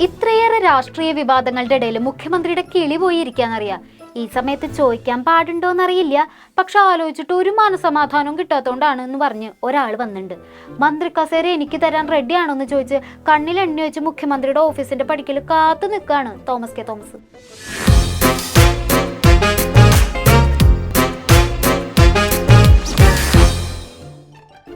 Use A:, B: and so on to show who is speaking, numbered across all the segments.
A: ഇത്രയേറെ രാഷ്ട്രീയ വിവാദങ്ങളുടെ ഇടയിൽ മുഖ്യമന്ത്രിയുടെ കിളി പോയിരിക്കാന്നറിയാം. ഈ സമയത്ത് ചോദിക്കാൻ പാടുണ്ടോന്നറിയില്ല, പക്ഷെ ആലോചിച്ചിട്ട് ഒരു മനസമാധാനവും കിട്ടാത്തതുകൊണ്ടാണ് എന്ന് പറഞ്ഞ് ഒരാൾ വന്നിട്ടുണ്ട്. മന്ത്രി കസേര എനിക്ക് തരാൻ റെഡിയാണോ എന്ന് ചോദിച്ച് കണ്ണിൽ എണ്ണി വെച്ച് മുഖ്യമന്ത്രിയുടെ ഓഫീസിന്റെ പടിക്കൽ കാത്തു നിൽക്കുകയാണ് തോമസ് കെ തോമസ്.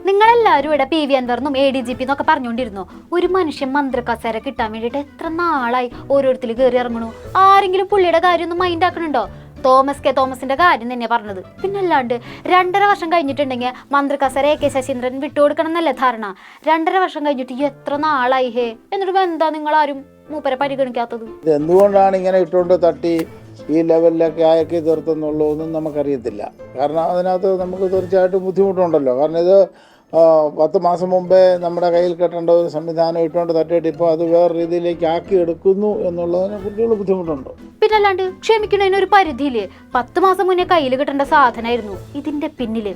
A: നിങ്ങളെല്ലാവരും ഇവിടെ PV അൻവറിനും ADGP എന്നൊക്കെ പറഞ്ഞുകൊണ്ടിരുന്നു. ഒരു മനുഷ്യൻ മന്ത്രി കസേര കിട്ടാൻ വേണ്ടിയിട്ട് എത്ര നാളായി ഓരോരുത്തർ കയറി ഇറങ്ങണു. ആരെങ്കിലും പുള്ളിയുടെ കാര്യം ഒന്നും മൈൻഡ് ആക്കണുണ്ടോ? തോമസ് കെ തോമസിന്റെ കാര്യം തന്നെ പറഞ്ഞത്. പിന്നല്ലാണ്ട് 2.5 വർഷം കഴിഞ്ഞിട്ടുണ്ടെങ്കിൽ മന്ത്രി കസേര AK ശശീന്ദ്രൻ വിട്ടുകൊടുക്കണം എന്നല്ലേ ധാരണ. 2.5 വർഷം കഴിഞ്ഞിട്ട് എത്ര നാളായി ഹേ, എന്നിട്ട് എന്താ നിങ്ങൾ ആരും മൂപ്പരെ പരിഗണിക്കാത്തത്?
B: എന്തുകൊണ്ടാണ് ഇങ്ങനെ ഇട്ടുകൊണ്ട് തട്ടി ഈ ലെവലിലൊക്കെ ആക്കി തീർത്തെന്നുള്ളതൊന്നും നമുക്കറിയത്തില്ല. കാരണം അതിനകത്ത് നമുക്ക് തീർച്ചയായിട്ടും ബുദ്ധിമുട്ടുണ്ടല്ലോ. കാരണം ഇത് 10 മാസം മുമ്പേ നമ്മുടെ കയ്യിൽ കെട്ടേണ്ട ഒരു സംവിധാനം ഇട്ടുകൊണ്ട് തട്ടിയിട്ട് ഇപ്പോൾ അത് വേറെ രീതിയിലേക്ക് ആക്കി എടുക്കുന്നു എന്നുള്ളതിനെ കുറിച്ചുള്ള ബുദ്ധിമുട്ടുണ്ട്.
A: പിന്നല്ലാണ്ട് ക്ഷമിക്കുന്നതിന് ഒരു പരിധിയില്. 10 മാസം മുന്നേ കയ്യിൽ കിട്ടേണ്ട സാധനമായിരുന്നു. ഇതിന്റെ പിന്നില്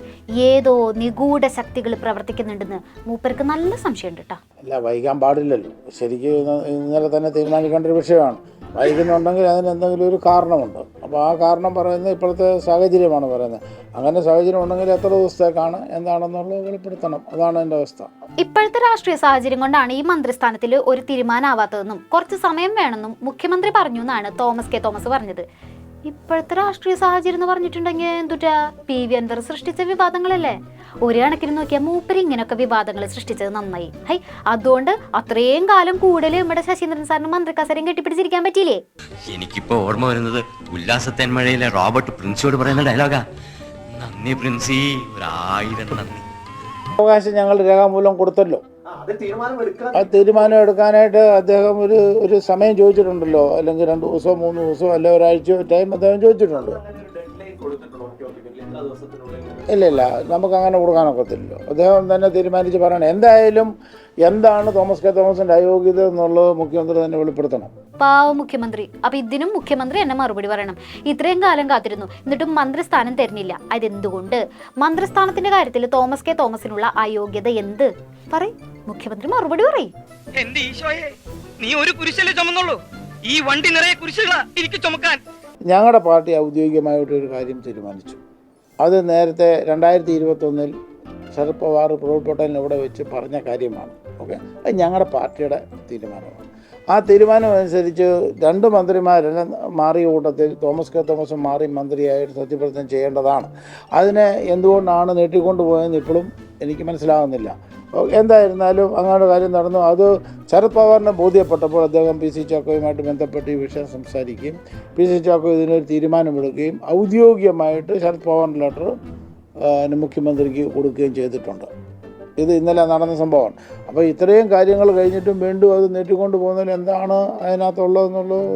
A: ഏതോ നിഗൂഢ ശക്തികൾ പ്രവർത്തിക്കുന്നുണ്ടെന്ന് മൂപ്പർക്ക് നല്ല സംശയമുണ്ട് കേട്ടോ.
B: അല്ല, വൈകാൻ പാടില്ലല്ലോ. ശരിക്കും ഇന്നലെ തന്നെ തീരുമാനിക്കേണ്ട ഒരു വിഷയമാണ്. വൈകുന്നുണ്ടെങ്കിൽ അതിന് എന്തെങ്കിലും ഒരു കാരണമുണ്ട്. അപ്പോൾ ആ കാരണം പറയുന്നത് ഇപ്പോഴത്തെ സാഹചര്യമാണ് പറയുന്നത്. അങ്ങനെ സാഹചര്യം ഉണ്ടെങ്കിൽ എത്ര ദിവസത്തേക്കാണ് എന്താണെന്നുള്ളത് വെളിപ്പെടുത്തണം. അതാണ് എൻ്റെ അവസ്ഥ.
A: ഇപ്പോഴത്തെ രാഷ്ട്രീയ സാഹചര്യം കൊണ്ടാണ് ഈ മന്ത്രിസ്ഥാനത്തിൽ ഒരു തീരുമാനമാവാത്തതെന്നും കുറച്ച് സമയം വേണമെന്നും മുഖ്യമന്ത്രി പറഞ്ഞു എന്നാണ് തോമസ് കെ തോമസ് പറഞ്ഞത്. ഇപ്പോഴത്തെ രാഷ്ട്രീയ സാഹചര്യം എന്ന് പറഞ്ഞിട്ടുണ്ടെങ്കിൽ എന്തുട്ടാ, PV അൻവർ സൃഷ്ടിച്ച വിവാദങ്ങളല്ലേ. ഒരു കണക്കിന് നോക്കിയാൽ മൂപ്പര് ഇങ്ങനെയൊക്കെ വിവാദങ്ങൾ സൃഷ്ടിച്ചത് നന്നായി. ഹൈ, അതുകൊണ്ട് അത്രയും കാലം കൂടുതൽ നമ്മുടെ ശശീന്ദ്രൻ സാറിന് മന്ത്രി കസേരയും കെട്ടിപ്പിടിച്ചിരിക്കാൻ പറ്റിയില്ലേ?
C: എനിക്കിപ്പോ ഓർമ്മ വരുന്നത് ഉല്ലാസത്തേന്മഴയിലെ റോബർട്ട് പ്രിൻസിയോട് പറയുന്ന ഡയലോഗാ. നന്ദി പ്രിൻസി, 1000 നന്ദി.
B: അവകാശം ഞങ്ങൾ രേഖാമൂലം കൊടുത്തല്ലോ. ആ തീരുമാനം എടുക്കാനായിട്ട് അദ്ദേഹം ഒരു സമയം ചോദിച്ചിട്ടുണ്ടല്ലോ. അല്ലെങ്കിൽ 2 ദിവസമോ 3 ദിവസമോ അല്ലെ ഒരാഴ്ചയോ ടൈം അദ്ദേഹം ചോദിച്ചിട്ടുണ്ട്. ഇല്ല, നമുക്ക് അങ്ങനെ കൊടുക്കാനൊക്കത്തില്ലല്ലോ. അദ്ദേഹം തന്നെ തീരുമാനിച്ച് പറയണം. എന്തായാലും എന്താണ് തോമസ് കെ തോമസിന്റെ അയോഗ്യത എന്നുള്ളത് മുഖ്യമന്ത്രി തന്നെ വെളിപ്പെടുത്തണം.
A: പാവ മുഖ്യമന്ത്രി. അപ്പൊ ഇതിനും മുഖ്യമന്ത്രി എന്നെ മറുപടി പറയണം. ഇത്രയും കാലം കാത്തിരുന്നു, എന്നിട്ടും മന്ത്രിസ്ഥാനം തരുന്നില്ല. അതെന്തുകൊണ്ട്? മന്ത്രിസ്ഥാനത്തിന്റെ കാര്യത്തിൽ തോമസ് കെ തോമസിനുള്ള അയോഗ്യത എന്ത്? പറയ്, മുഖ്യമന്ത്രി മറുപടി പറയും.
D: എന്റെ ഈശോയെ, നീ ഒരു കുരിശല്ലേ ചുമന്നുള്ളൂ, ഈ വണ്ടി നിറയെ കുരിശുകളാ എനിക്ക് ചുമക്കാൻ.
B: ഞങ്ങളുടെ പാർട്ടി ഔദ്യോഗികമായിട്ടൊരു കാര്യം തീരുമാനിച്ചു. അത് നേരത്തെ 2021 ശരത് പവാർ പ്രഭുപട്ടേലിനെ ഇവിടെ വെച്ച് പറഞ്ഞ കാര്യമാണ്. ഓക്കെ, അത് ഞങ്ങളുടെ പാർട്ടിയുടെ തീരുമാനമാണ്. ആ തീരുമാനം അനുസരിച്ച് 2 മന്ത്രിമാരെല്ലാം മാറിയ കൂട്ടത്തിൽ തോമസ് കെ തോമസ് മാറി മന്ത്രിയായിട്ട് സത്യപ്രതിജ്ഞ ചെയ്യേണ്ടതാണ്. അതിനെ എന്തുകൊണ്ടാണ് നീട്ടിക്കൊണ്ടുപോയെന്ന് ഇപ്പോഴും എനിക്ക് മനസ്സിലാകുന്നില്ല. എന്തായിരുന്നാലും അങ്ങനെ കാര്യം നടന്നു. അത് ശരത് പവാറിനെ ബോധ്യപ്പെട്ടപ്പോൾ അദ്ദേഹം PC ചാക്കോയുമായിട്ട് ബന്ധപ്പെട്ട് ഈ വിഷയം സംസാരിക്കുകയും PC ചാക്കോ ഇതിനൊരു തീരുമാനമെടുക്കുകയും ഔദ്യോഗികമായിട്ട് ശരത് പവാറിൻ്റെ ലെറ്റർ മുഖ്യമന്ത്രിക്ക് കൊടുക്കുകയും ചെയ്തിട്ടുണ്ട്. ഇത് ഇന്നലെ നടന്ന സംഭവമാണ്. അപ്പോൾ ഇത്രയും കാര്യങ്ങൾ കഴിഞ്ഞിട്ടും വീണ്ടും അത് നീട്ടിക്കൊണ്ട് പോകുന്നതിൽ എന്താണ് അതിനകത്തുള്ളതെന്നുള്ളത്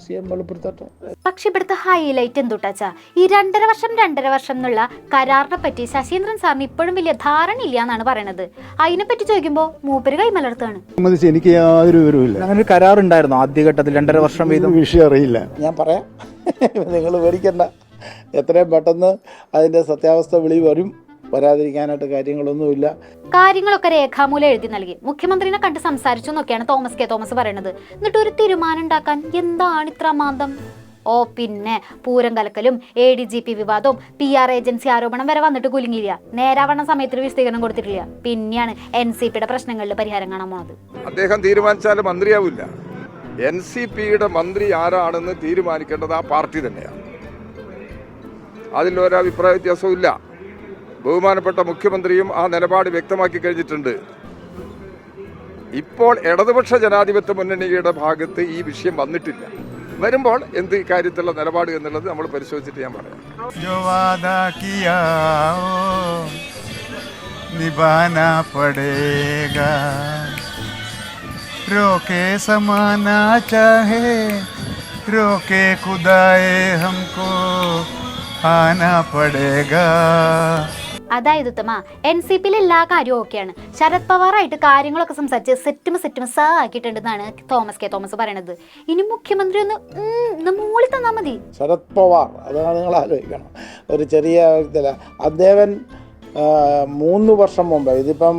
B: CM വെളിപ്പെടുത്തട്ടെ.
A: പക്ഷെ ഇവിടുത്തെ ഹൈലൈറ്റ് എന്തുട്ടാച്ചാ, ഈ 2.5 വർഷം എന്നുള്ള കരാറിനെ പറ്റി ശശീന്ദ്രൻ സാറിന് ഇപ്പോഴും വലിയ ധാരണ ഇല്ല എന്നാണ് പറയണത്. അതിനെപ്പറ്റി ചോദിക്കുമ്പോൾ മൂപ്പര് കൈമലർത്തുകയാണ്.
E: എനിക്ക് യാതൊരു വിവരവുമില്ല.
F: അങ്ങനെ ഒരു കരാറുണ്ടായിരുന്നു ആദ്യഘട്ടത്തിൽ 2.5 വർഷം വീതം.
E: വിഷയം അറിയില്ല.
B: ഞാൻ പറയാം, നിങ്ങൾ പേടിക്കണ്ട. എത്രയും പെട്ടെന്ന് അതിൻ്റെ സത്യാവസ്ഥ വരും. വരാതിരിക്കാനായിട്ട് കാര്യങ്ങളൊന്നുമില്ല.
A: കാര്യങ്ങളൊക്കെ രേഖാമൂലം എഴുതി നൽകി മുഖ്യമന്ത്രിനെ കണ്ട് സംസാരിച്ചു എന്നൊക്കെയാണ് തോമസ് കെ തോമസ് പറയണത്. എന്നിട്ട് ഒരു തീരുമാനം ഉണ്ടാക്കാൻ എന്താണ് ഇത്ര അമാന്തം? ഓ പിന്നെ പൂരം കലക്കലും ADGP വിവാദവും PR ഏജൻസി ആരോപണം വരെ വന്നിട്ട് കുലുങ്ങിയില്ല. നേരാവണ്ണ സമയത്തിന് വിശദീകരണം കൊടുത്തിട്ടില്ല. പിന്നെയാണ് NCPയുടെ പ്രശ്നങ്ങളിൽ പരിഹാരം കാണാൻ പോണത്.
G: അദ്ദേഹം തീരുമാനിച്ചാലും മന്ത്രിയാവില്ല. NCPയുടെ മന്ത്രി ആരാണെന്ന് തീരുമാനിക്കേണ്ടത് ആ പാർട്ടി തന്നെയാണ്. അതിലൊരഭിപ്രായ വ്യത്യാസവും ഇല്ല. ബഹുമാനപ്പെട്ട മുഖ്യമന്ത്രിയും ആ നിലപാട് വ്യക്തമാക്കി കഴിഞ്ഞിട്ടുണ്ട്. ഇപ്പോൾ ഇടതുപക്ഷ ജനാധിപത്യ മുന്നണിയുടെ ഭാഗത്ത് ഈ വിഷയം വന്നിട്ടില്ല. വരുമ്പോൾ എന്ത് കാര്യത്തിലുള്ള നിലപാട് എന്നുള്ളത് നമ്മൾ പരിശോധിച്ചിട്ട് ഞാൻ പറയാം.
A: അതായത് ഉത്തമ, NCPയിൽ എല്ലാ കാര്യവും ഓക്കെയാണ്. ശരത് പവാറായിട്ട് കാര്യങ്ങളൊക്കെ സംസാരിച്ച് സെറ്റും ആക്കിയിട്ടുണ്ടെന്നാണ് തോമസ് കെ തോമസ് പറയണത്. ഇനി മുഖ്യമന്ത്രി ഒന്ന് മൂളി തന്നാ മതി.
B: ശരത് പവാർ, അതാണ് നിങ്ങൾ ആലോചിക്കണം. ഒരു ചെറിയ വ്യക്തിയല്ല അദ്ദേഹം. 3 വർഷം മുമ്പ്, ഇതിപ്പം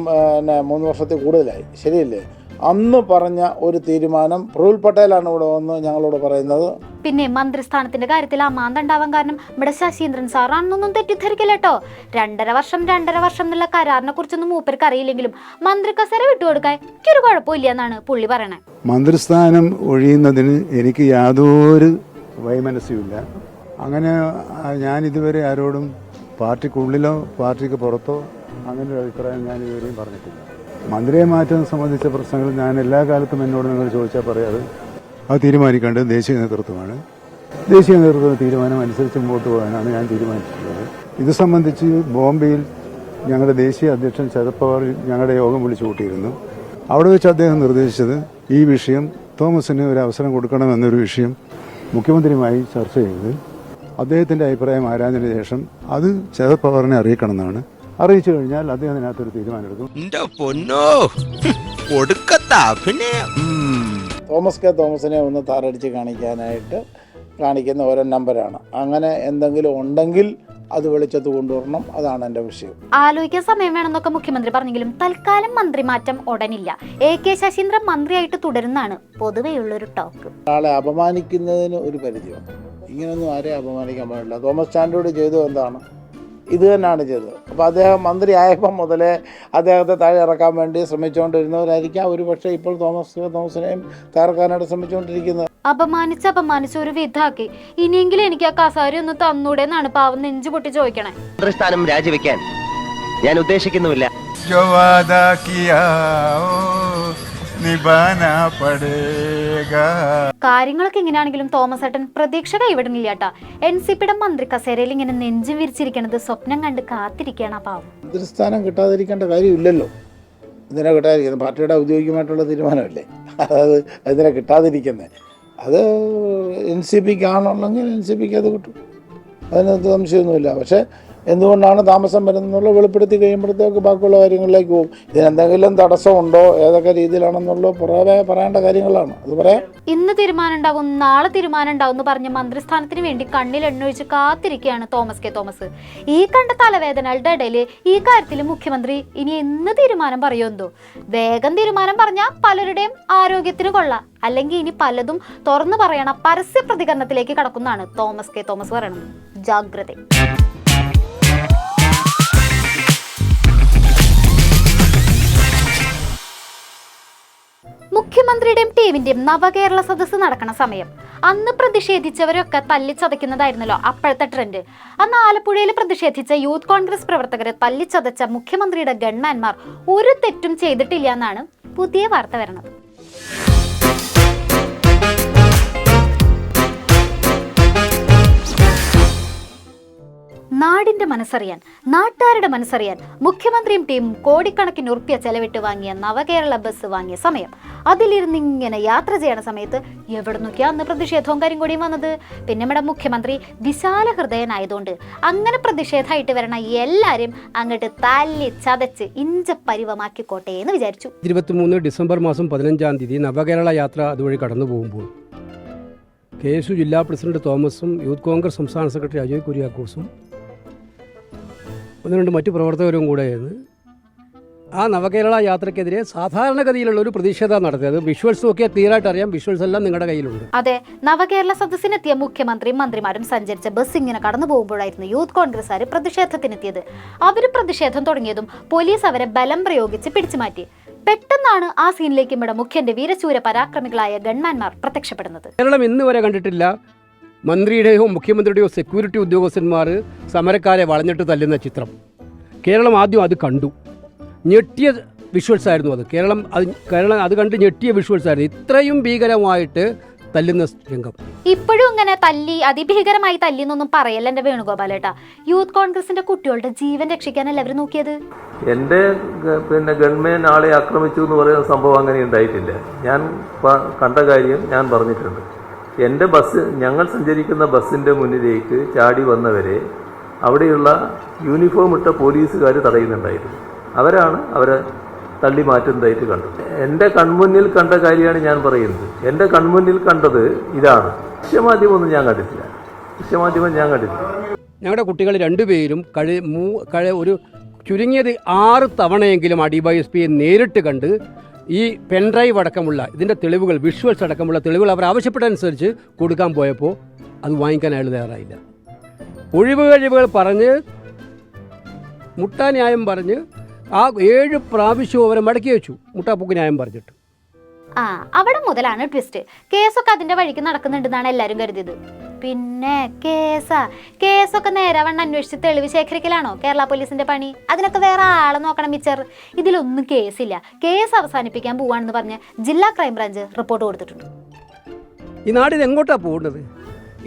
B: 3 വർഷത്തിൽ കൂടുതലായി, ശരിയല്ലേ? അന്ന് പറഞ്ഞ ഒരു തീരുമാനം പ്രഫുൽ പട്ടേലാണ് ഇവിടെ വന്ന് ഞങ്ങളോട് പറയുന്നത്.
A: പിന്നെ മന്ത്രിസ്ഥാനത്തിന്റെ കാര്യത്തിൽ അമാന്ത ഉണ്ടാവാൻ കാരണം ഇവിടെ ശശീന്ദ്രൻ സാറാണെന്നൊന്നും തെറ്റിദ്ധരിക്കില്ല കേട്ടോ. 2.5 വർഷം എന്നുള്ള കരാറിനെ കുറിച്ചൊന്നും മൂപ്പർക്ക് അറിയില്ലെങ്കിലും മന്ത്രി കസേര വിട്ടുകൊടുക്കാൻ എനിക്കൊരു കുഴപ്പമില്ല എന്നാണ് പുള്ളി പറയണേ.
E: മന്ത്രിസ്ഥാനം ഒഴിയുന്നതിന് എനിക്ക് യാതൊരു വൈമനസ്യമില്ല. അങ്ങനെ ഞാൻ ഇതുവരെ ആരോടും പാർട്ടിക്കുള്ളിലോ പാർട്ടിക്ക് പുറത്തോ അങ്ങനെ ഒരു അഭിപ്രായം ഞാൻ ഇതുവരെയും പറഞ്ഞിട്ടില്ല. മന്ത്രിയെ മാറ്റുന്നത് സംബന്ധിച്ച പ്രശ്നങ്ങൾ ഞാൻ എല്ലാ കാലത്തും എന്നോട് നിങ്ങൾ ചോദിച്ചാൽ പറയാതെ അത് തീരുമാനിക്കേണ്ടത് ദേശീയ നേതൃത്വമാണ്. ദേശീയ നേതൃത്വ തീരുമാനം അനുസരിച്ച് മുമ്പോട്ട് പോകാനാണ് ഞാൻ തീരുമാനിച്ചിട്ടുള്ളത്. ഇത് സംബന്ധിച്ച് ബോംബെയിൽ ഞങ്ങളുടെ ദേശീയ അധ്യക്ഷൻ ശരത് പവാർ ഞങ്ങളുടെ യോഗം വിളിച്ചു കൂട്ടിയിരുന്നു. അവിടെ വെച്ച് അദ്ദേഹം നിർദ്ദേശിച്ചത് ഈ വിഷയം തോമസിന് ഒരു അവസരം കൊടുക്കണമെന്നൊരു വിഷയം മുഖ്യമന്ത്രിയുമായി ചർച്ച ചെയ്ത് അദ്ദേഹത്തിൻ്റെ അഭിപ്രായം ആരാഞ്ഞതിന് ശേഷം അത് ശരത് പവാറിനെ അറിയിക്കണമെന്നാണ്. അറിയിച്ചു കഴിഞ്ഞാൽ അദ്ദേഹം അതിനകത്തൊരു തീരുമാനമെടുക്കും.
B: തോമസിനെ ഒന്ന് താറടിച്ച് കാണിക്കുന്ന ഓരോ നമ്പറാണ്. അങ്ങനെ എന്തെങ്കിലും ഉണ്ടെങ്കിൽ അത് വെളിച്ചത്ത് കൊണ്ടുവരണം. അതാണ് എൻ്റെ വിഷയം.
A: ആലോചിക്കാൻ സമയം വേണമെന്നൊക്കെ മുഖ്യമന്ത്രി പറഞ്ഞെങ്കിലും തൽക്കാലം മന്ത്രിമാറ്റം ഉടനില്ല. AK ശശീന്ദ്രൻ മന്ത്രിയായിട്ട് തുടരുന്നതാണ് പൊതുവെയുള്ളൊരു ടോക്ക്.
B: ആളെ അപമാനിക്കുന്നതിന് ഒരു പരിധിയുണ്ട്. ഇങ്ങനൊന്നും ആരെയും അപമാനിക്കാൻ പാടില്ല. തോമസ് ചാണ്ടിയോട് ചെയ്തത് എന്താണ്? ഇത് തന്നെയാണ് ചെയ്തത്. അപ്പോൾ അദ്ദേഹം മന്ത്രി ആയപ്പം മുതലേ അദ്ദേഹത്തെ താഴെ ഇറക്കാൻ വേണ്ടി ശ്രമിച്ചുകൊണ്ടിരുന്നവരായിരിക്കാം ഒരു പക്ഷേ ഇപ്പോൾ തോമസിനെയും തകർക്കാനായിട്ട് ശ്രമിച്ചുകൊണ്ടിരിക്കുന്നത്.
A: അപമാനിച്ച് ഒരു വിധാക്കി. ഇനിയെങ്കിലും എനിക്ക് ആ കസാരി ഒന്ന് തന്നൂടെ എന്നാണ് പാവം നെഞ്ചു പൊട്ടി ചോദിക്കണേ.
H: മന്ത്രിസ്ഥാനം രാജിവെക്കാൻ ഞാൻ ഉദ്ദേശിക്കുന്നുമില്ല.
A: കാര്യങ്ങളൊക്കെ എങ്ങനെയാണെങ്കിലും തോമസ് ഏട്ടൻ പ്രതീക്ഷ കൈവിടുന്നില്ല കേട്ടാ. NCPയുടെ മന്ത്രി കസേരയിൽ ഇങ്ങനെ നെഞ്ചും വിരിച്ചിരിക്കണത് സ്വപ്നം കണ്ട് കാത്തിരിക്കുകയാണ് ആ പാവം.
B: മന്ത്രിസ്ഥാനം കിട്ടാതിരിക്കേണ്ട കാര്യമില്ലല്ലോ. എന്തിനാ കിട്ടാതിരിക്കുന്നത്? പാർട്ടിയുടെ ഔദ്യോഗികമായിട്ടുള്ള തീരുമാനമല്ലേ. അതായത് എന്തിനാ കിട്ടാതിരിക്കുന്നത്? അത് NCPക്ക് ആണുള്ളെങ്കിൽ NCPക്ക് അത് കിട്ടും. അതിനകത്ത് സംശയമൊന്നുമില്ല. പക്ഷേ എന്തുകൊണ്ടാണ് താമസം വരുന്നതെന്നുള്ള വെളിപ്പെടുത്തി കഴിയുമ്പോഴത്തേക്ക് ബാക്കിയുള്ള കാര്യങ്ങളിലേക്ക് പോകും. ഇതിനെന്തെങ്കിലും തടസ്സമുണ്ടോ, ഏതൊക്കെ രീതിയിലാണെന്നുള്ള പുറമെ പറയേണ്ട കാര്യങ്ങളാണ്. അത് പറയാം.
A: ഇന്ന് തീരുമാനം ഉണ്ടാവും, നാളെ തീരുമാനം ഉണ്ടാവും എന്ന് പറഞ്ഞ് മന്ത്രിസ്ഥാനത്തിന് വേണ്ടി കണ്ണിൽ എണ്ണൊഴിച്ച് കാത്തിരിക്കുകയാണ് തോമസ്. ഈ കണ്ട തലവേദനകളുടെ ഇടയിൽ ഈ കാര്യത്തിൽ മുഖ്യമന്ത്രി ഇനി എന്ന് തീരുമാനം പറയുമെന്തോ. വേഗം തീരുമാനം പറഞ്ഞാൽ പലരുടെയും ആരോഗ്യത്തിന് കൊള്ളാം. അല്ലെങ്കിൽ ഇനി പലതും തുറന്നു പറയണ പരസ്യ പ്രതികരണത്തിലേക്ക് കടക്കുന്നതാണ് തോമസ് പറയണത്. ജാഗ്രത. മുഖ്യമന്ത്രിയുടെയും ടീമിന്റെയും നവകേരള സദസ്സ് നടക്കുന്ന സമയം അന്ന് പ്രതിഷേധിച്ചവരൊക്കെ തല്ലിച്ചതയ്ക്കുന്നതായിരുന്നല്ലോ അപ്പോഴത്തെ ട്രെൻഡ്. അന്ന് ആലപ്പുഴയിൽ പ്രതിഷേധിച്ച യൂത്ത് കോൺഗ്രസ് പ്രവർത്തകരെ തല്ലിച്ചതച്ച മുഖ്യമന്ത്രിയുടെ ഗൺമാൻമാർ ഒരു തെറ്റും ചെയ്തിട്ടില്ല എന്നാണ് പുതിയ വാർത്ത വരുന്നത്. നാടിന്റെ മനസ്സറിയാൻ, നാട്ടുകാരുടെ മനസ്സറിയാൻ മുഖ്യമന്ത്രിയും ടീമും കോടിക്കണക്കിന് ഉറുപ്പ്യ ചെലവിട്ട് വാങ്ങിയ നവകേരള ബസ് വാങ്ങിയ സമയം, അതിലിരുന്ന് ഇങ്ങനെ യാത്ര ചെയ്യണ സമയത്ത് എവിടെ നോക്കിയാ അന്ന് പ്രതിഷേധവും കരിങ്കൊടിയും വന്നത്. പിന്നെ നമ്മുടെ മുഖ്യമന്ത്രി വിശാല ഹൃദയനായതുകൊണ്ട് അങ്ങനെ പ്രതിഷേധമായിട്ട് വരണ എല്ലാവരും അങ്ങോട്ട് തല്ലി ചതച്ച് ഇഞ്ചപ്പരിവമാക്കിക്കോട്ടെ എന്ന് വിചാരിച്ചു.
I: 23 ഡിസംബർ മാസം 15-ാം തീയതി നവകേരള യാത്ര അതുവഴി കടന്നു പോകുമ്പോൾ KSU ജില്ലാ പ്രസിഡന്റ് തോമസും യൂത്ത് കോൺഗ്രസ് സംസ്ഥാന സെക്രട്ടറി അജയ് കുര്യാക്കോസും 1-2 മറ്റു പ്രവർത്തകരും കൂടെയാണ് ആ നവകേരള യാത്രയ്ക്കെതിരെ സാധാരണഗതിയിലുള്ള ഒരു പ്രതിഷേധം നടത്തിയത്. വിഷ്വൽസ് നോക്കിയാൽ ക്ലിയറായിട്ട് അറിയാം. വിഷ്വൽസ് എല്ലാം നിങ്ങളുടെ കയ്യിലുണ്ട്.
A: അതെ, നവകേരള സദസ്സിനെത്തിയ മുഖ്യമന്ത്രിയും മന്ത്രിമാരും സഞ്ചരിച്ച ബസ് ഇങ്ങനെ കടന്നു പോകുമ്പോഴായിരുന്നു യൂത്ത് കോൺഗ്രസ്സുകാർ പ്രതിഷേധത്തിനെത്തിയത്. അവർ പ്രതിഷേധം തുടങ്ങിയതും പോലീസ് അവരെ ബലം പ്രയോഗിച്ച് പിടിച്ചു മാറ്റി. പെട്ടെന്നാണ് ആ സീനിലേക്ക് ഇവിടെ മുഖ്യന്റെ വീരശൂര പരാക്രമികളായ ഗൺമാൻമാർ പ്രത്യക്ഷപ്പെടുന്നത്.
I: കേരളം ഇന്ന് വരെ കണ്ടിട്ടില്ല മന്ത്രിയുടെയോ മുഖ്യമന്ത്രിയുടെയോ സെക്യൂരിറ്റി ഉദ്യോഗസ്ഥന്മാർ സമരക്കാരെ വളഞ്ഞിട്ട് തല്ലുന്ന ചിത്രം. കേരളം ആദ്യം അത് കണ്ടു. ഞെട്ടിയ വിഷ്വൽസ് ആയിരുന്നു അത്. കേരളം അത് കണ്ട് ഞെട്ടിയ വിഷ്വൽസ് ആയിരുന്നു. ഇത്രയും ഭീകരമായിട്ട് തല്ലുന്ന രംഗം
A: ഇപ്പോഴും ഇങ്ങനെ തല്ലി അതിഭീകരമായി തല്ലി എന്നൊന്നും പറയല്ല എൻ്റെ വേണുഗോപാലേട്ടാ. യൂത്ത് കോൺഗ്രസിന്റെ കുട്ടികളുടെ ജീവൻ രക്ഷിക്കാനല്ല അവർ നോക്കിയത്.
J: എൻ്റെ ഗവൺമെന്റ് ആളെ ആക്രമിച്ചു എന്ന് പറയുന്ന സംഭവം അങ്ങനെ ഉണ്ടായിട്ടില്ല. ഞാൻ കണ്ട കാര്യം ഞാൻ പറഞ്ഞിട്ടുണ്ട്. എൻ്റെ ബസ്, ഞങ്ങൾ സഞ്ചരിക്കുന്ന ബസ്സിൻ്റെ മുന്നിലേക്ക് ചാടി വന്നവരെ അവിടെയുള്ള യൂണിഫോം ഇട്ട പോലീസുകാർ തടയുന്നുണ്ടായിരുന്നു. അവരാണ് അവരെ തള്ളി മാറ്റുന്നതായിട്ട് കണ്ടത്. എൻ്റെ കൺമുന്നിൽ കണ്ട കാര്യമാണ് ഞാൻ പറയുന്നത്. എൻ്റെ കൺമുന്നിൽ കണ്ടത് ഇതാണ്. ദൃശ്യമാധ്യമൊന്നും ഞാൻ കണ്ടിട്ടില്ല.
I: ഞങ്ങളുടെ കുട്ടികൾ രണ്ടുപേരും ഒരു ചുരുങ്ങിയത് 6 തവണയെങ്കിലും DYSPയെ നേരിട്ട് കണ്ട് ഈ പെൻഡ്രൈവ് അടക്കമുള്ള ഇതിൻ്റെ തെളിവുകൾ, വിഷ്വൽസ് അടക്കമുള്ള തെളിവുകൾ അവർ ആവശ്യപ്പെട്ടനുസരിച്ച് കൊടുക്കാൻ പോയപ്പോൾ അത് വാങ്ങിക്കാൻ അയാൾ തയ്യാറായില്ല. ഒഴിവുകഴിവുകൾ പറഞ്ഞ് മുട്ടാന്യായം പറഞ്ഞ് ആ 7 പ്രാവശ്യവും അവരെ മടക്കി വെച്ചു, മുട്ടാപ്പൊക്ക് ന്യായം പറഞ്ഞിട്ട്.
A: അവിടെ മുതലാണ് ട്വിസ്റ്റ്. കേസൊക്കെ അതിന്റെ വഴിക്ക് നടക്കുന്നുണ്ടെന്നാണ് എല്ലാവരും കരുതിയത്. പിന്നെ കേസൊക്കെ നേരാവണ്ണം അന്വേഷിച്ച് തെളിവ് ശേഖരിക്കലാണോ കേരള പോലീസിന്റെ പണി? അതിനൊക്കെ വേറെ ആളെ നോക്കണം മിച്ചർ. ഇതിലൊന്നും കേസില്ല. കേസ് അവസാനിപ്പിക്കാൻ പോവാണെന്ന് പറഞ്ഞ് ജില്ലാ ക്രൈംബ്രാഞ്ച് റിപ്പോർട്ട് കൊടുത്തിട്ടുണ്ട്.
I: ഈ നാടിന് എങ്ങോട്ടാണ് പോകുന്നത്?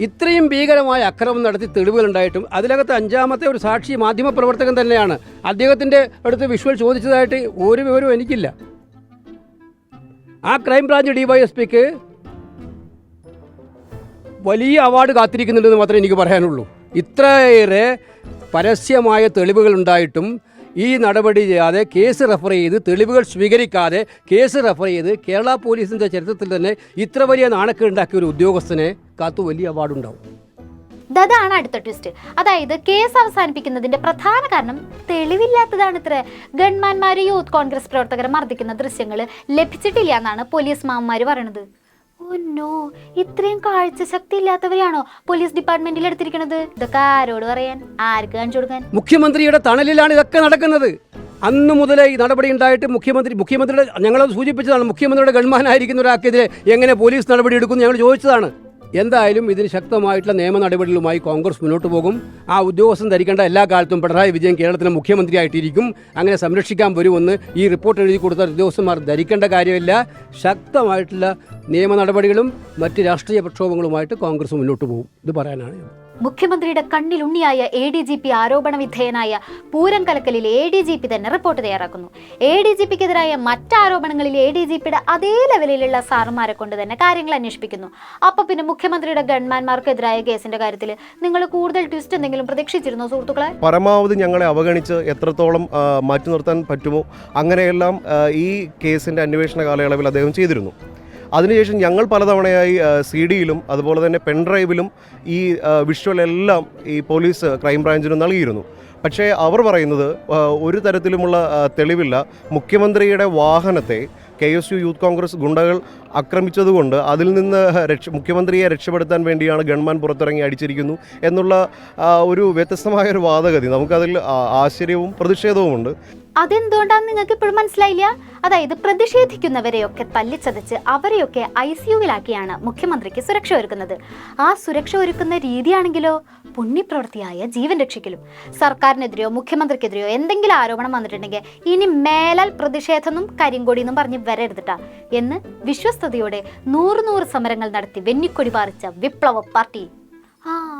I: ഇത്രയും ഭീകരമായ അക്രമം നടത്തി തെളിവുകളുണ്ടായിട്ടും അതിനകത്ത് 5ാമത്തെ ഒരു സാക്ഷി മാധ്യമപ്രവർത്തകൻ തന്നെയാണ്. അദ്ദേഹത്തിൻ്റെ അടുത്ത് വിഷ്വൽ ചോദിച്ചതായിട്ട് ഒരു വിവരവും എനിക്കില്ല. ആ ക്രൈംബ്രാഞ്ച് DYSPക്ക് വലിയ അവാർഡ് കാത്തിരിക്കുന്നുണ്ടെന്ന് മാത്രമേ എനിക്ക് പറയാനുള്ളൂ. ഇത്രയേറെ പരസ്യമായ തെളിവുകൾ ഉണ്ടായിട്ടും ഈ നടപടി ചെയ്യാതെ, കേസ് റെഫർ ചെയ്ത്, തെളിവുകൾ സ്വീകരിക്കാതെ കേസ് റെഫർ ചെയ്ത് കേരള പോലീസിൻ്റെ ചരിത്രത്തിൽ തന്നെ ഇത്ര വലിയ നാണക്കേടുണ്ടാക്കിയ ഒരു ഉദ്യോഗസ്ഥനെ കാത്തു വലിയ അവാർഡുണ്ടാവും.
A: അതാണ് അടുത്ത ട്വിസ്റ്റ്. അതായത് കേസ് അവസാനിപ്പിക്കുന്നതിന്റെ പ്രധാന കാരണം തെളിവില്ലാത്തതാണ്. ഇത്ര ഗൺമാന്മാര് യൂത്ത് കോൺഗ്രസ് പ്രവർത്തകരെ മർദ്ദിക്കുന്ന ദൃശ്യങ്ങൾ ലഭിച്ചിട്ടില്ല എന്നാണ് പോലീസ് മാമന്മാര് പറയണത്. ഓന്നോ, ഇത്രയും കാഴ്ച ശക്തി ഇല്ലാത്തവരെയാണോ പോലീസ് ഡിപ്പാർട്ട്മെന്റിൽ എടുത്തിരിക്കുന്നത്? ഇതൊക്കെ ആരോട് പറയാൻ, ആർക്ക് കാണിച്ചു കൊടുക്കാൻ?
I: മുഖ്യമന്ത്രിയുടെ തണലിലാണ് ഇതൊക്കെ നടക്കുന്നത്. അന്ന് മുതലേ ഈ നടപടി ഉണ്ടായിട്ട് മുഖ്യമന്ത്രിയുടെ ഞങ്ങളത് സൂചിപ്പിച്ചതാണ്. മുഖ്യമന്ത്രിയുടെ ഗൺമാനായിരിക്കുന്ന ഒരാൾക്കെതിരെ എങ്ങനെ പോലീസ് നടപടി എടുക്കുമെന്ന് ഞങ്ങൾ ചോദിച്ചതാണ്. എന്തായാലും ഇതിന് ശക്തമായിട്ടുള്ള നിയമ നടപടികളുമായി കോൺഗ്രസ് മുന്നോട്ട് പോകും. ആ ഉദ്യോഗസ്ഥൻ ധരിക്കേണ്ട എല്ലാ കാലത്തും പിണറായി വിജയൻ കേരളത്തിലെ മുഖ്യമന്ത്രിയായിട്ടിരിക്കും. അങ്ങനെ സംരക്ഷിക്കാൻ വരുമെന്ന് ഈ റിപ്പോർട്ട് എഴുതി കൊടുത്ത ഉദ്യോഗസ്ഥന്മാർ ധരിക്കേണ്ട കാര്യമില്ല. ശക്തമായിട്ടുള്ള നിയമ നടപടികളും മറ്റ് രാഷ്ട്രീയ പ്രക്ഷോഭങ്ങളുമായിട്ട് കോൺഗ്രസ് മുന്നോട്ട് പോകും. ഇത് പറയാനാണ്.
A: മുഖ്യമന്ത്രിയുടെ കണ്ണിലുണ്ണിയായ ADGP ആരോപണ വിധേയനായ പൂരം കലക്കലിൽ ADGP തന്നെ റിപ്പോർട്ട് തയ്യാറാക്കുന്നു. ADGPക്കെതിരായ മറ്റാരോപണങ്ങളിൽ ADGPയുടെ അതേ ലെവലിലുള്ള സാറുമാരെ കൊണ്ട് തന്നെ കാര്യങ്ങൾ അന്വേഷിപ്പിക്കുന്നു. അപ്പോൾ പിന്നെ മുഖ്യമന്ത്രിയുടെ ഗൺമാന്മാർക്കെതിരായ കേസിന്റെ കാര്യത്തിൽ നിങ്ങൾ കൂടുതൽ ട്വിസ്റ്റ് എന്തെങ്കിലും പ്രതീക്ഷിച്ചിരുന്നോ സുഹൃത്തുക്കളെ?
K: പരമാവധി ഞങ്ങളെ അവഗണിച്ച് എത്രത്തോളം മാറ്റി നിർത്താൻ പറ്റുമോ അങ്ങനെയെല്ലാം ഈ കേസിൻ്റെ അന്വേഷണ കാലയളവിൽ അദ്ദേഹം ചെയ്തിരുന്നു. അതിനുശേഷം ഞങ്ങൾ പലതവണയായി CD-യിലും അതുപോലെ തന്നെ പെൻഡ്രൈവിലും ഈ വിഷ്വൽ എല്ലാം ഈ പോലീസ് ക്രൈംബ്രാഞ്ചിന് നൽകിയിരുന്നു. പക്ഷേ അവർ പറയുന്നത് ഒരു തരത്തിലുമുള്ള തെളിവില്ല. മുഖ്യമന്ത്രിയുടെ വാഹനത്തെ KSU യൂത്ത് കോൺഗ്രസ് ഗുണ്ടകൾ ആക്രമിച്ചതുകൊണ്ട് അതിൽ നിന്ന് മുഖ്യമന്ത്രിയെ രക്ഷപ്പെടുത്താൻ വേണ്ടിയാണ് ഗൺമാൻ പുറത്തിറങ്ങി അടിച്ചിരിക്കുന്നു എന്നുള്ള ഒരു വ്യത്യസ്തമായൊരു വാദഗതി. നമുക്കതിൽ ആശ്ചര്യവും പ്രതിഷേധവുമുണ്ട്.
A: അതെന്തുകൊണ്ടാണെന്ന് നിങ്ങൾക്ക് ഇപ്പോഴും മനസ്സിലായില്ല? അതായത് പ്രതിഷേധിക്കുന്നവരെയൊക്കെ തല്ലിച്ചതച്ച് അവരെയൊക്കെ ICU-വിലാക്കിയാണ് മുഖ്യമന്ത്രിക്ക് സുരക്ഷ ഒരുക്കുന്നത്. ആ സുരക്ഷ ഒരുക്കുന്ന രീതിയാണെങ്കിലോ പുണ്യപ്രവൃത്തിയായ ജീവൻ രക്ഷിക്കലും. സർക്കാരിനെതിരെയോ മുഖ്യമന്ത്രിക്കെതിരെയോ എന്തെങ്കിലും ആരോപണം വന്നിട്ടുണ്ടെങ്കിൽ ഇനി മേലാൽ പ്രതിഷേധമെന്നും കരിങ്കൊടിയെന്നും പറഞ്ഞ് വരരുതിട്ടാ എന്ന് വിശ്വസ്തയോടെ 100 സമരങ്ങൾ നടത്തി വെന്നിക്കൊടി പാറിച്ച വിപ്ലവ പാർട്ടി.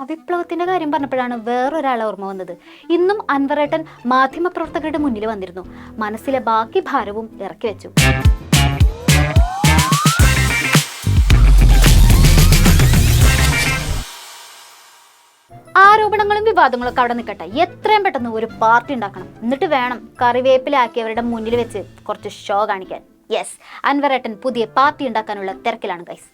A: വിപ്ലവത്തിന്റെ കാര്യം പറഞ്ഞപ്പോഴാണ് വേറൊരാളെ ഓർമ്മ വന്നത്. ഇന്നും അൻവറേട്ടൻ മാധ്യമപ്രവർത്തകരുടെ മുന്നിൽ വന്നിരുന്നു. മനസ്സിലെ ബാക്കി ഭാരവും ഇറക്കി വെച്ചു. ആരോപണങ്ങളും വിവാദങ്ങളും ഒക്കെ അവിടെ നിൽക്കട്ടെ. എത്രയും പെട്ടെന്ന് ഒരു പാർട്ടി ഉണ്ടാക്കണം. എന്നിട്ട് വേണം കറിവേപ്പിലാക്കിയവരുടെ മുന്നിൽ വെച്ച് കുറച്ച് ഷോ കാണിക്കാൻ. യെസ്, അൻവറേട്ടൻ പുതിയ പാർട്ടി ഉണ്ടാക്കാനുള്ള തിരക്കിലാണ് ഗൈസ്.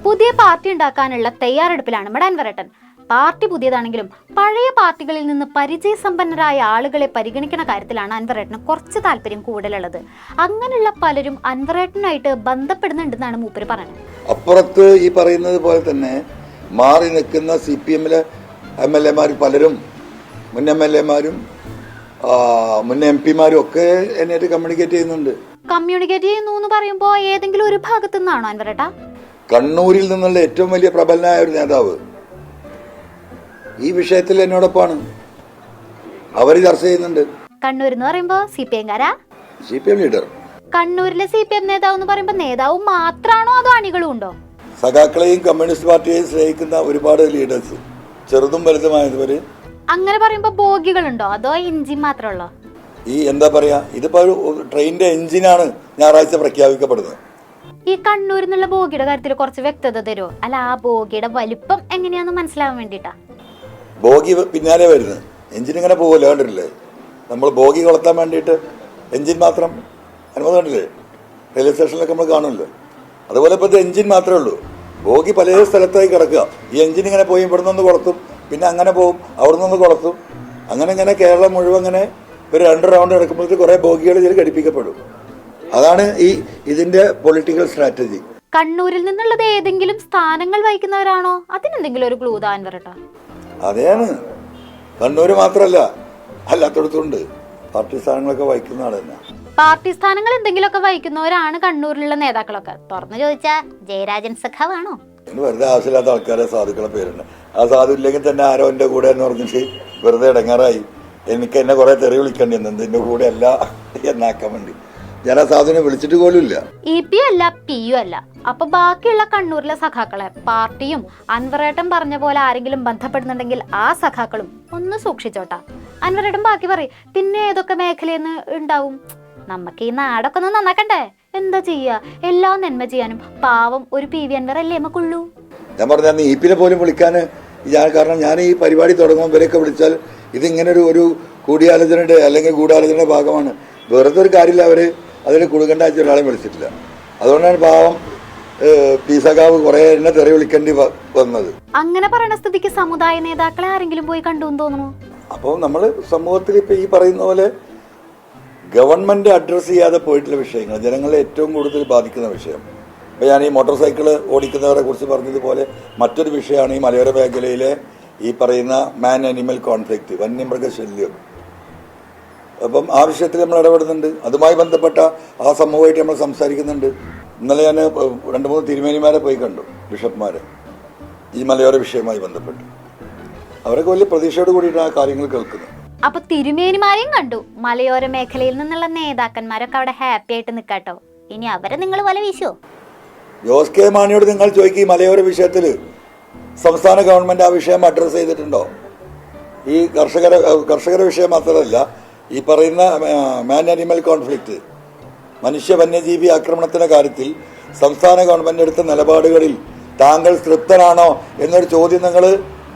A: പുതിയ പാർട്ടി ഉണ്ടാക്കാനുള്ള തയ്യാറെടുപ്പിലാണ് നമ്മുടെ അൻവറേട്ടൻ. പാർട്ടി പുതിയതാണെങ്കിലും പഴയ പാർട്ടികളിൽ നിന്ന് പരിചയസമ്പന്നരായ ആളുകളെ പരിഗണിക്കുന്ന കാര്യത്തിലാണ് അൻവറേട്ടന് കുറച്ച് താല്പര്യം കൂടുതലുള്ളത്. അങ്ങനെയുള്ള പലരും അൻവറേട്ടനായിട്ട് ബന്ധപ്പെടുന്നുണ്ടെന്നാണ് മൂപ്പര് പറയുന്നത്.
L: അപ്പുറത്ത് ഈ പറയുന്നത് പോലെ തന്നെ മാറി നിൽക്കുന്ന CPM-ലെ MLA-മാർ പലരും, മുൻ MLA-മാരും മുൻ MP-മാരും ഒക്കെ എന്നെ കമ്മ്യൂണിക്കേറ്റ് ചെയ്യുന്നുണ്ട്.
A: കമ്മ്യൂണിക്കേറ്റ് ചെയ്യുന്നു എന്ന് പറയുമ്പോൾ ഏതെങ്കിലും ഒരു ഭാഗത്തു നിന്നാണോ അൻവറേട്ടാ?
L: കണ്ണൂരിൽ നിന്നുള്ള ഏറ്റവും വലിയ പ്രബലനായ ഒരു നേതാവ് ഈ വിഷയത്തിൽ എന്നോടൊപ്പമാണ്. അവർ ചർച്ച ചെയ്യുന്നുണ്ട്.
A: കണ്ണൂർ എന്ന് പറയുമ്പോ CPM-കാരാ?
L: CPM leader.
A: കണ്ണൂരിലെ CPM നേതാവ് എന്ന് പറയുമ്പോ നേതാവ് മാത്രാണോ അതോ അണികളും ഉണ്ടോ?
L: സഖാക്കളെയും കമ്മ്യൂണിസ്റ്റ് പാർട്ടിയെയും സ്നേഹിക്കുന്ന ഒരുപാട് ലീഡേഴ്സ്, ചെറുതും വലുതുമായവര്. അങ്ങനെ
A: പറയുമ്പോ ബോഗികളുണ്ടോ അതോ എഞ്ചിൻ മാത്രമുള്ളോ?
L: ഈ എന്താ പറയാ, ഇതിപ്പോ ട്രെയിനിന്റെ എഞ്ചിനാണ് ഞായറാഴ്ച പ്രഖ്യാപിക്കപ്പെടുന്നത്.
A: ഈ കണ്ണൂരിൽ നിന്നുള്ള ബോഗിയുടെ കാര്യത്തിൽ കുറച്ച് വ്യക്തത തരുമോ? അല്ല, ആ ബോഗിയുടെ വലിപ്പം എങ്ങനെയാന്ന് മനസ്സിലാവാൻ വേണ്ടിട്ടാ.
L: ബോഗി പിന്നാലെ വരുന്നത്, എഞ്ചിൻ ഇങ്ങനെ പോകുമല്ലോ, കണ്ടിട്ടില്ലേ? നമ്മൾ ബോഗി കൊളത്താൻ വേണ്ടിയിട്ട് എഞ്ചിൻ മാത്രം അനുമതി കണ്ടില്ലേ? റെയിൽവേ സ്റ്റേഷനിലൊക്കെ നമ്മൾ കാണുമല്ലോ. അതുപോലെ ഇപ്പോൾ എഞ്ചിൻ മാത്രമേ ഉള്ളൂ, ബോഗി പല സ്ഥലത്തായി കിടക്കുക. ഈ എഞ്ചിൻ ഇങ്ങനെ പോയി ഇവിടുന്ന് ഒന്ന് കൊളത്തും, പിന്നെ അങ്ങനെ പോകും, അവിടെ നിന്ന് കൊളത്തും. അങ്ങനെ കേരളം മുഴുവൻ അങ്ങനെ ഒരു 2 റൗണ്ട് നടക്കുമ്പോഴത്തേക്ക് കുറേ ബോഗികൾ ഇതിൽ ഘടിപ്പിക്കപ്പെടും. അതാണ് ഇതിന്റെ പൊളിറ്റിക്കൽ സ്ട്രാറ്റജി.
A: കണ്ണൂരിൽ നിന്നുള്ളത് ഏതെങ്കിലും സ്ഥാനങ്ങൾ വഹിക്കുന്നവരാണോ? അതിനെന്തെങ്കിലും ഒരു ക്ലൂ താൻ വരട്ടെ.
L: അതെയാണ്, കണ്ണൂര് മാത്രമല്ല അല്ലാത്തടത്തുണ്ട് പാർട്ടി സ്ഥാനങ്ങളൊക്കെ വഹിക്കുന്ന ആൾ തന്നെ.
A: പാർട്ടി സ്ഥാനങ്ങൾ എന്തെങ്കിലുമൊക്കെ വഹിക്കുന്നവരാണ് കണ്ണൂരിലുള്ള നേതാക്കളൊക്കെ. തുറന്നു ചോദിച്ചാ ജയരാജൻ സഖാവാണോ?
L: വെറുതെ ആവശ്യമില്ലാത്ത ആൾക്കാരെ സാധുക്കളെ പേരുണ്ട്. ആ സാധു ഇല്ലെങ്കിൽ തന്നെ ആരോ എൻ്റെ കൂടെ എന്ന് പറഞ്ഞിട്ട് വെറുതെ ഇടങ്ങാറായി. എനിക്ക് എന്നെ കുറെ തെറി വിളിക്കേണ്ടി വന്നു, എൻ്റെ കൂടെ അല്ല എന്നാക്കാൻ വേണ്ടി. ഞാൻ ആ സാധുവിനെ വിളിച്ചിട്ട് പോലും ഇല്ല.
A: EP അല്ല PU അല്ല. അപ്പൊ ബാക്കിയുള്ള കണ്ണൂരിലെ സഖാക്കളെ പാർട്ടിയും അൻവറേട്ടൻ പറഞ്ഞ പോലെ ആരെങ്കിലും ബന്ധപ്പെടുന്നുണ്ടെങ്കിൽ ആ സഖാക്കളും ഒന്ന് സൂക്ഷിച്ചോട്ടാ. അൻവറേട്ടൻ ബാക്കി പറയും, പിന്നെ ഏതൊക്കെ മേഖലയെന്ന് ഉണ്ടാവും. നമുക്ക് ഈ നാടൊക്കെ ഒന്ന് നന്നാക്കണ്ടേ? എന്താ ചെയ്യാ, എല്ലാം നന്മ ചെയ്യാനും പാവം ഒരു PV അൻവർ അല്ലേ നമുക്കുള്ളൂ.
L: ഞാൻ പറഞ്ഞ EP പോലും വിളിക്കാൻ കാരണം ഞാൻ ഈ പരിപാടി തുടങ്ങുമ്പോൾ ഇവരെയൊക്കെ വിളിച്ചാൽ ഇതിങ്ങനെ ഒരു കൂടിയാലോചനയുടെ അല്ലെങ്കിൽ ഗൂഢാലോചനയുടെ ഭാഗമാണ്. വെറുതെ ഒരു കാര്യമില്ല, അവര് അതിൽ കുടുങ്ങേണ്ട ആഴ്ച ഒരാളെ വിളിച്ചിട്ടില്ല. അതുകൊണ്ടാണ് പാവം സഖാവ് കുറെ എന്നെ തെറി വിളിക്കേണ്ടി വന്നത്.
A: അങ്ങനെ പറയുന്ന സ്ഥിതിക്ക് സമുദായ നേതാക്കളെ ആരെങ്കിലും പോയി കണ്ടു എന്ന് തോന്നുന്നു.
L: അപ്പോൾ നമ്മൾ സമൂഹത്തിൽ ഇപ്പൊ ഈ പറയുന്ന പോലെ ഗവൺമെന്റ് അഡ്രസ്സ് ചെയ്യാതെ പോയിട്ടുള്ള വിഷയങ്ങൾ, ജനങ്ങളെ ഏറ്റവും കൂടുതൽ ബാധിക്കുന്ന വിഷയം. ഇപ്പൊ ഞാൻ ഈ മോട്ടോർ സൈക്കിൾ ഓടിക്കുന്നവരെ കുറിച്ച് പറഞ്ഞതുപോലെ മറ്റൊരു വിഷയമാണ് ഈ മലയോര മേഖലയിലെ ഈ പറയുന്ന മാൻ അനിമൽ കോൺഫ്ലിക്റ്റ്, വന്യമൃഗശല്യം. അപ്പം ആ വിഷയത്തിൽ നമ്മൾ ഇടപെടുന്നുണ്ട്. അതുമായി ബന്ധപ്പെട്ട ആ സമൂഹമായിട്ട് നമ്മൾ സംസാരിക്കുന്നുണ്ട്. ഇന്നലെ ഞാൻ 2-3 തിരുമേനിമാരെ പോയി കണ്ടു, ബിഷപ്പ്മാരെ, ഈ മലയോര വിഷയവുമായി ബന്ധപ്പെട്ട്. അവരൊക്കെ വലിയ പ്രതീക്ഷയോട് കൂടിയിട്ട് ആ കാര്യങ്ങൾ കേൾക്കുന്നത്.
A: അപ്പൊ തിരുമേനിമാരെയും കണ്ടു. മലയോര മേഖലയിൽ നിന്നുള്ള നേതാക്കന്മാരൊക്കെ അവിടെ ഹാപ്പി ആയിട്ട് നിൽക്കാട്ടോ. ഇനി അവരെ നിങ്ങൾ വല വീശോ?
L: ജോസ് കെ മാണിയോട് നിങ്ങൾ ചോദിക്കും, ഈ മലയോര വിഷയത്തിൽ സംസ്ഥാന ഗവൺമെന്റ് ആ വിഷയം അഡ്രസ്സ് ചെയ്തിട്ടുണ്ടോ? ഈ കർഷകര വിഷയം മാത്രമല്ല, ഈ പറയുന്ന മാൻ അനിമൽ കോൺഫ്ലിക്റ്റ്, മനുഷ്യ വന്യജീവി ആക്രമണത്തിന്റെ കാര്യത്തിൽ സംസ്ഥാന ഗവൺമെന്റ് എടുത്ത നിലപാടുകളിൽ താങ്കൾ തൃപ്തനാണോ എന്നൊരു ചോദ്യം നിങ്ങൾ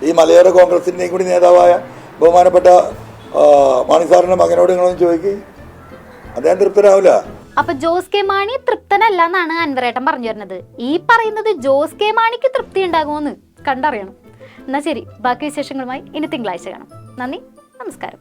L: ഈ മലയോര കോൺഗ്രസിന്റെയും കൂടി നേതാവായ ബഹുമാനപ്പെട്ട മാണി സാറിന്റെ മകനോട് നിങ്ങളൊന്ന് ചോദിക്കും, അദ്ദേഹം തൃപ്തനാവില്ല.
A: അപ്പൊ ജോസ് കെ മാണി തൃപ്തനല്ല എന്നാണ് അൻവറേട്ടൻ പറഞ്ഞു വരുന്നത്. ഈ പറയുന്നത് ജോസ് കെ മാണിക്ക് തൃപ്തി ഉണ്ടാകുമോന്ന് കണ്ടറിയണം. എന്നാ ശരി, ബാക്കി വിശേഷങ്ങളുമായി ഇനി തിങ്കളാഴ്ച കാണാം. നന്ദി, നമസ്കാരം.